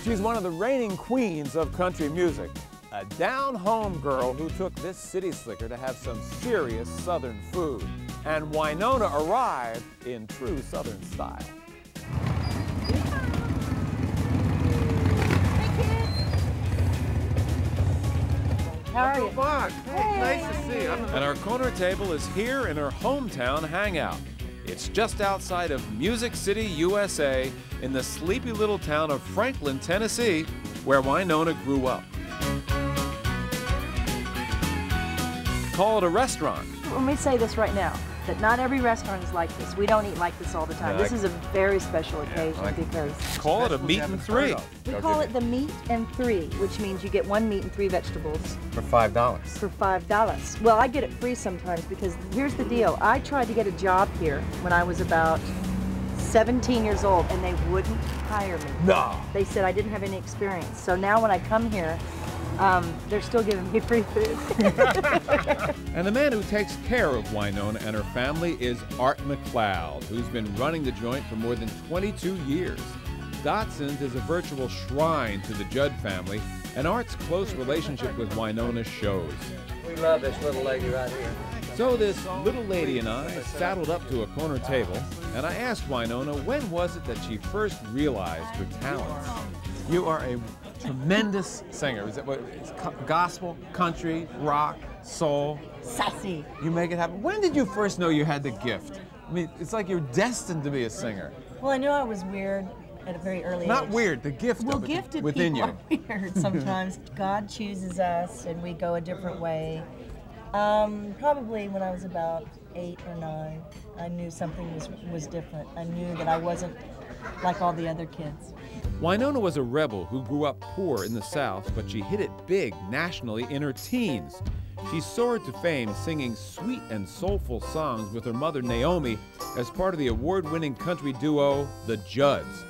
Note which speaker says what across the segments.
Speaker 1: She's one of the reigning queens of country music, a down-home girl who took this city slicker to have some serious Southern food. And Wynonna arrived in true Southern style.
Speaker 2: How are you?
Speaker 1: Boggs. Hey, nice to see you.
Speaker 3: And our corner table is here in her hometown hangout. It's just outside of Music City, USA, in the sleepy little town of Franklin, Tennessee, where Wynonna grew up. Call it a restaurant.
Speaker 2: Let me say this right now, that not every restaurant is like this. We don't eat like this all the time. This is a very special occasion because...
Speaker 3: Call it a meat and three.
Speaker 2: We call it the meat and three, which means you get 1 meat and 3 vegetables.
Speaker 1: For $5.
Speaker 2: For $5. Well, I get it free sometimes because here's the deal. I tried to get a job here when I was about 17 years old and they wouldn't hire me.
Speaker 1: No.
Speaker 2: They said I didn't have any experience. So now when I come here, they're still giving me free food.
Speaker 3: And the man who takes care of Wynonna and her family is Art McLeod, who's been running the joint for more than 22 years. Dotson's is a virtual shrine to the Judd family, and Art's close relationship with Wynonna shows.
Speaker 4: We love this little lady right here.
Speaker 3: So this little lady and I saddled up to a corner table, and I asked Wynonna when was it that she first realized her talents.
Speaker 1: You are a tremendous singer. Is it what? It's gospel, country, rock, soul.
Speaker 2: Sassy.
Speaker 1: You make it happen. When did you first know you had the gift? I mean, it's like you're destined to be a singer.
Speaker 2: Well, I knew I was weird at a very early age.
Speaker 1: Not weird, the gift
Speaker 2: Well,
Speaker 1: of it
Speaker 2: gifted
Speaker 1: within you.
Speaker 2: people are weird sometimes. God chooses us and we go a different way. Probably when I was about 8 or 9, I knew something was different. I knew that I wasn't like all the other kids.
Speaker 3: Wynonna was a rebel who grew up poor in the South, but she hit it big nationally in her teens. She soared to fame singing sweet and soulful songs with her mother Naomi as part of the award-winning country duo, the Judds.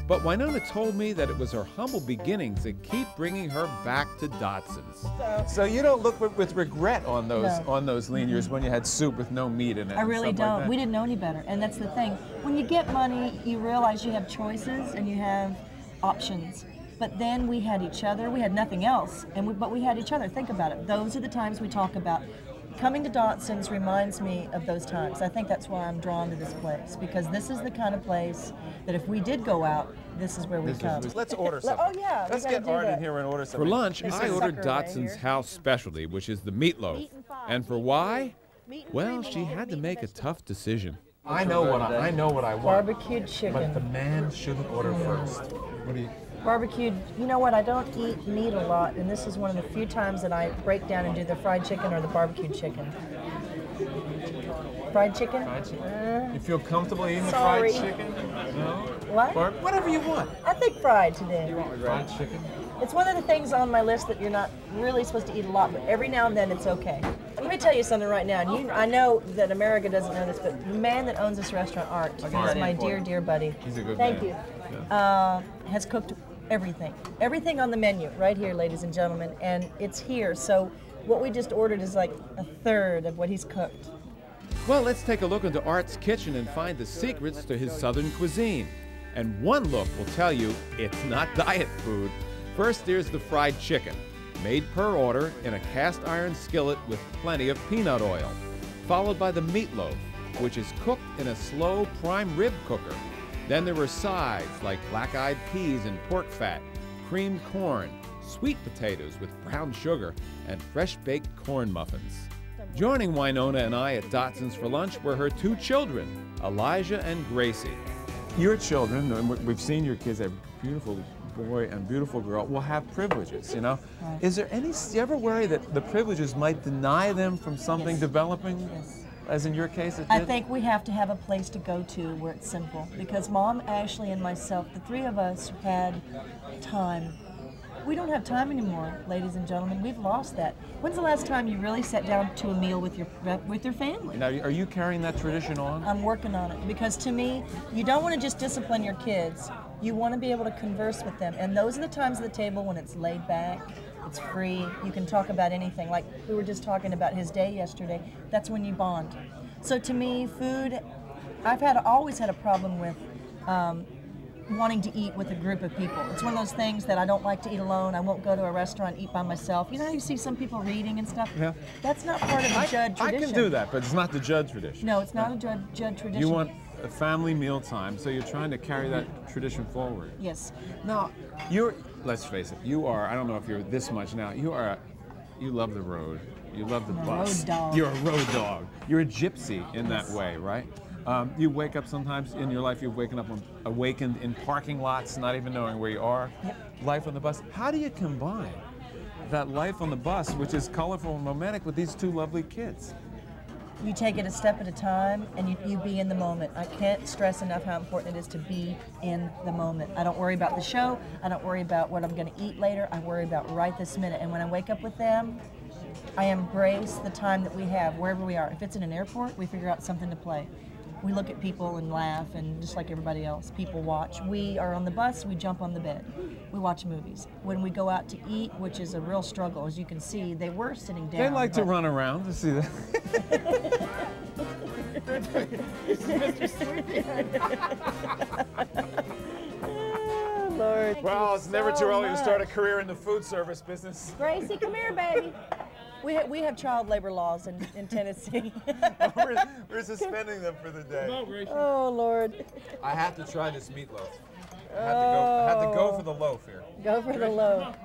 Speaker 3: But Wynonna told me that it was her humble beginnings that keep bringing her back to Dotson's.
Speaker 1: So you don't look with regret on those lean years when you had soup with no meat in it.
Speaker 2: I really
Speaker 1: and stuff
Speaker 2: don't.
Speaker 1: Like that.
Speaker 2: We didn't know any better, and that's the thing. When you get money, you realize you have choices and you have options. But then we had each other. We had nothing else, but we had each other. Think about it. Those are the times we talk about. Coming to Dotson's reminds me of those times. I think that's why I'm drawn to this place, because this is the kind of place that if we did go out, this is where we come.
Speaker 1: Let's order something.
Speaker 2: Oh yeah,
Speaker 1: Let's get Art in here and order something.
Speaker 3: For lunch,
Speaker 2: This
Speaker 3: I
Speaker 2: is
Speaker 3: ordered
Speaker 2: sucker right
Speaker 3: Dotson's
Speaker 2: here.
Speaker 3: house specialty, which is the meatloaf. And for why? Well, she had to make a tough decision.
Speaker 1: I know what I want.
Speaker 2: Barbecued chicken.
Speaker 1: But the man shouldn't order first. What do you?
Speaker 2: Barbecued, you know what, I don't eat meat a lot, and this is one of the few times that I break down and do the fried chicken or the barbecued chicken. Fried chicken?
Speaker 1: Fried chicken. You feel comfortable eating
Speaker 2: Sorry.
Speaker 1: the fried chicken? No?
Speaker 2: What?
Speaker 1: Whatever you want.
Speaker 2: I think fried today.
Speaker 1: You want fried chicken?
Speaker 2: It's one of the things on my list that you're not really supposed to eat a lot, but every now and then it's okay. Let me tell you something right now, and I know that America doesn't know this, but the man that owns this restaurant, Art, is my dear, dear buddy.
Speaker 1: He's a good
Speaker 2: Thank
Speaker 1: man.
Speaker 2: you.
Speaker 1: Yeah.
Speaker 2: Has cooked everything. Everything on the menu, right here, ladies and gentlemen, and it's here. So what we just ordered is like a third of what he's cooked.
Speaker 3: Well, let's take a look into Art's kitchen and find the secrets to his Southern cuisine. And one look will tell you it's not diet food. First, there's the fried chicken, made per order in a cast iron skillet with plenty of peanut oil, followed by the meatloaf, which is cooked in a slow prime rib cooker. Then there were sides like black-eyed peas and pork fat, creamed corn, sweet potatoes with brown sugar, and fresh-baked corn muffins. Joining Wynonna and I at Dotson's for lunch were her 2 children, Elijah and Gracie.
Speaker 1: Your children, and we've seen your kids, a beautiful boy and beautiful girl, will have privileges, you know?
Speaker 2: Right.
Speaker 1: Is there any, do you ever worry that the privileges might deny them from something developing?
Speaker 2: Yes.
Speaker 1: As in your case, it did?
Speaker 2: I think we have to have a place to go to where it's simple, because Mom, Ashley, and myself, the 3 of us had time. We don't have time anymore, ladies and gentlemen. We've lost that. When's the last time you really sat down to a meal with your family?
Speaker 1: Now, are you carrying that tradition on?
Speaker 2: I'm working on it, because to me, you don't want to just discipline your kids. You want to be able to converse with them, and those are the times at the table when it's laid back, it's free, you can talk about anything. Like we were just talking about his day yesterday. That's when you bond. So to me, food, I've always had a problem with wanting to eat with a group of people. It's one of those things that I don't like to eat alone. I won't go to a restaurant and eat by myself. You know how you see some people reading and stuff?
Speaker 1: Yeah.
Speaker 2: That's not part of the Judd tradition.
Speaker 1: I can do that, but it's not the Judd tradition.
Speaker 2: No, it's not a Judd tradition.
Speaker 1: You want a family meal time, so you're trying to carry that tradition forward.
Speaker 2: Yes.
Speaker 1: Now, let's face it, you are, I don't know if you're this much now, you love the road. You love the bus.
Speaker 2: Road dog.
Speaker 1: You're a road dog. You're a gypsy in that way, right? You wake up sometimes in your life, you've awakened in parking lots, not even knowing where you are.
Speaker 2: Yep.
Speaker 1: Life on the bus. How do you combine that life on the bus, which is colorful and romantic, with these two lovely kids?
Speaker 2: You take it a step at a time, and you be in the moment. I can't stress enough how important it is to be in the moment. I don't worry about the show. I don't worry about what I'm going to eat later. I worry about right this minute. And when I wake up with them, I embrace the time that we have wherever we are. If it's in an airport, we figure out something to play. We look at people and laugh, and just like everybody else, people watch. We are on the bus, we jump on the bed. We watch movies. When we go out to eat, which is a real struggle, as you can see, they were sitting down.
Speaker 1: They like to run around to see that.
Speaker 2: Lord,
Speaker 1: Well, it's never too early to start a career in the food service business.
Speaker 2: Gracie, come here, baby. We have child labor laws in Tennessee.
Speaker 1: We're suspending them for the day.
Speaker 2: Oh, Lord.
Speaker 1: I have to try this meatloaf. I have to go for the loaf here.
Speaker 2: Go for the loaf.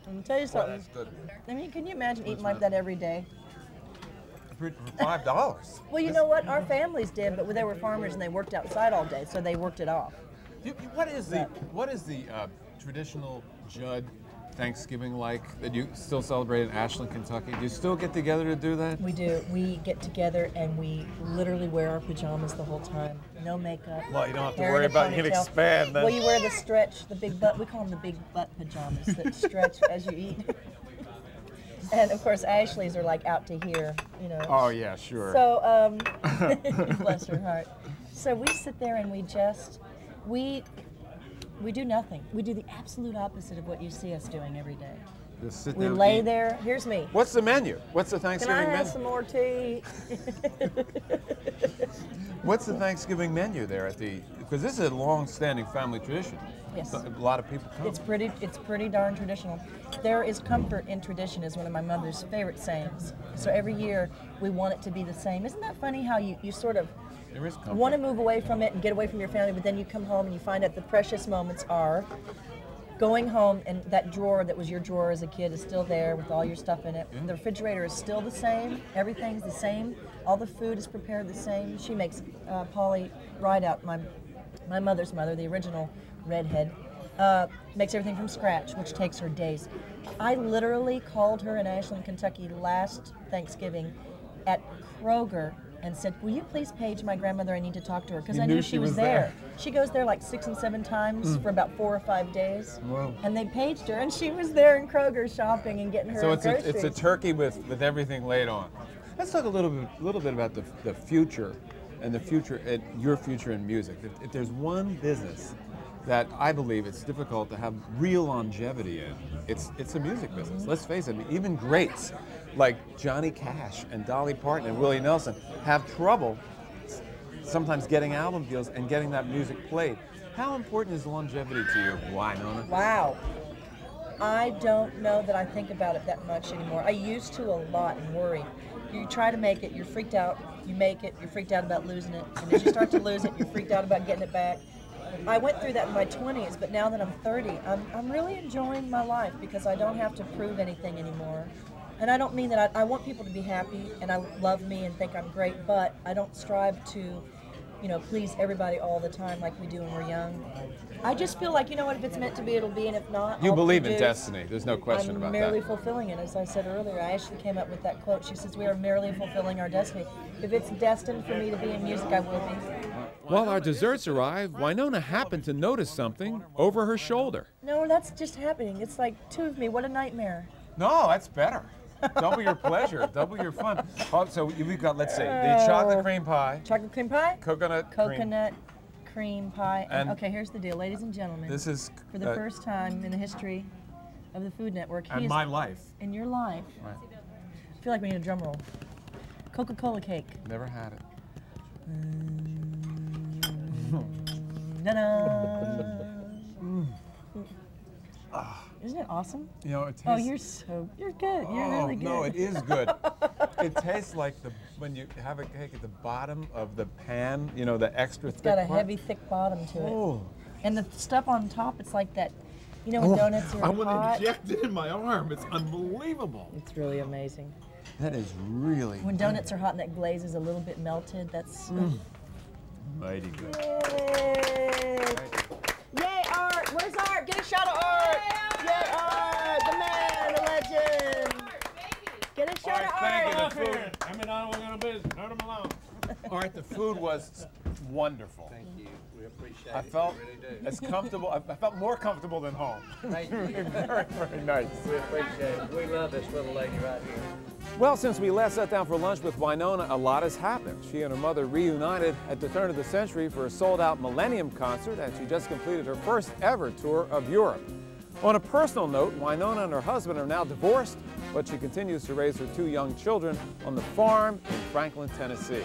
Speaker 2: Let me tell you something.
Speaker 1: That's good.
Speaker 2: I mean, can you imagine eating like that every day?
Speaker 1: For $5.
Speaker 2: Well, you know what? Our families did, but they were farmers and they worked outside all day, so they worked it off.
Speaker 1: What is the traditional Judd Thanksgiving like that you still celebrate in Ashland, Kentucky? Do you still get together to do that?
Speaker 2: We do. We get together and we literally wear our pajamas the whole time. No makeup.
Speaker 1: Well, you don't have to
Speaker 2: hair
Speaker 1: worry
Speaker 2: in a
Speaker 1: about you can
Speaker 2: ponytail.
Speaker 1: expand then.
Speaker 2: Well, you wear the stretch, the big butt. We call them the big butt pajamas that stretch as you eat. And of course, Ashley's are like out to here, you know.
Speaker 1: Oh yeah, sure.
Speaker 2: So, bless her heart. So we sit there and we do nothing. We do the absolute opposite of what you see us doing every day.
Speaker 1: Just sit
Speaker 2: We
Speaker 1: down,
Speaker 2: lay
Speaker 1: eat.
Speaker 2: there. Here's me.
Speaker 1: What's the menu? What's the
Speaker 2: Can
Speaker 1: Thanksgiving
Speaker 2: I
Speaker 1: menu?
Speaker 2: have some more tea?
Speaker 1: What's the Thanksgiving menu there at the? Because this is a long-standing family tradition.
Speaker 2: Yes.
Speaker 1: So a lot of people come.
Speaker 2: It's pretty darn traditional. There is comfort in tradition is one of my mother's favorite sayings. So every year we want it to be the same. Isn't that funny how you sort of
Speaker 1: There is comfort.
Speaker 2: want to move away from it and get away from your family, but then you come home and you find out the precious moments are going home and that drawer that was your drawer as a kid is still there with all your stuff in it.
Speaker 1: Yeah.
Speaker 2: The refrigerator is still the same. Everything's the same. All the food is prepared the same. She makes Polly Rideout, my mother's mother, the original redhead, makes everything from scratch, which takes her days. I literally called her in Ashland, Kentucky last Thanksgiving at Kroger and said, will you please page my grandmother? I need to talk to her, because I knew she was there. She goes there like 6 and 7 times for about 4 or 5 days.
Speaker 1: Wow.
Speaker 2: And they paged her, and she was there in Kroger shopping and getting her
Speaker 1: So
Speaker 2: groceries.
Speaker 1: it's a turkey with everything laid on. Let's talk a little bit about the future and your future in music. If there's one business that I believe it's difficult to have real longevity in, it's a music business. Let's face it, even greats like Johnny Cash and Dolly Parton and Willie Nelson have trouble sometimes getting album deals and getting that music played. How important is longevity to you, Wynonna?
Speaker 2: Wow. I don't know that I think about it that much anymore. I used to a lot and worry. You try to make it, you're freaked out. You make it, you're freaked out about losing it. And as you start to lose it, you're freaked out about getting it back. I went through that in my 20s, but now that I'm 30, I'm really enjoying my life because I don't have to prove anything anymore. And I don't mean that I want people to be happy and I love me and think I'm great, but I don't strive to, please everybody all the time like we do when we're young. I just feel like, if it's meant to be, it'll be, and if not,
Speaker 1: You
Speaker 2: I'll
Speaker 1: believe in
Speaker 2: produce.
Speaker 1: destiny. There's no question about
Speaker 2: I'm merely
Speaker 1: that.
Speaker 2: fulfilling it, as I said earlier. I actually came up with that quote. She says, we are merely fulfilling our destiny. If it's destined for me to be in music, I will be.
Speaker 3: While our desserts arrive, Wynonna happened to notice something over her shoulder.
Speaker 2: No, that's just happening. It's like 2 of me. What a nightmare.
Speaker 1: No, that's better. Double your pleasure, double your fun. Oh, so we've got, let's say, the chocolate cream pie,
Speaker 2: Chocolate cream pie?
Speaker 1: coconut
Speaker 2: Cream pie.
Speaker 1: And
Speaker 2: okay, here's the deal, ladies and gentlemen.
Speaker 1: This is
Speaker 2: for the first time in the history of the Food Network.
Speaker 1: and my life.
Speaker 2: In your life.
Speaker 1: Right.
Speaker 2: I feel like we need a drum roll. Coca-Cola cake.
Speaker 1: Never had it.
Speaker 2: Ta-da! Isn't it awesome?
Speaker 1: You know, it tastes.
Speaker 2: Oh, you're good. You're really good.
Speaker 1: No, it is good. It tastes like when you have a cake at the bottom of the pan, you know, the extra thick
Speaker 2: It's got a
Speaker 1: part.
Speaker 2: heavy, thick bottom to it.
Speaker 1: Oh.
Speaker 2: And the stuff on top, it's like that, you know, when donuts are
Speaker 3: I want to
Speaker 2: hot.
Speaker 3: inject it in my arm. It's unbelievable.
Speaker 2: It's really amazing.
Speaker 1: That is really
Speaker 2: When donuts are hot and that glaze is a little bit melted, that's...
Speaker 1: mighty good.
Speaker 2: Yay! Yay, Art! Where's Art? Get a shot of Art! Yay, Art! The man, the legend! Get a shot of Art!
Speaker 1: Thank you. The food.
Speaker 3: I mean, I don't want to business. Let them alone.
Speaker 1: Art, the food was wonderful.
Speaker 4: Thank you. We appreciate
Speaker 1: I
Speaker 4: it.
Speaker 1: felt
Speaker 4: We really do.
Speaker 1: as comfortable. I felt more comfortable than home.
Speaker 4: Thank you.
Speaker 1: Very, very nice.
Speaker 4: We appreciate it. We love this little lady right here.
Speaker 1: Well, since we last sat down for lunch with Wynonna, a lot has happened. She and her mother reunited at the turn of the century for a sold-out Millennium concert, and she just completed her first ever tour of Europe. On a personal note, Wynonna and her husband are now divorced, but she continues to raise her 2 young children on the farm in Franklin, Tennessee.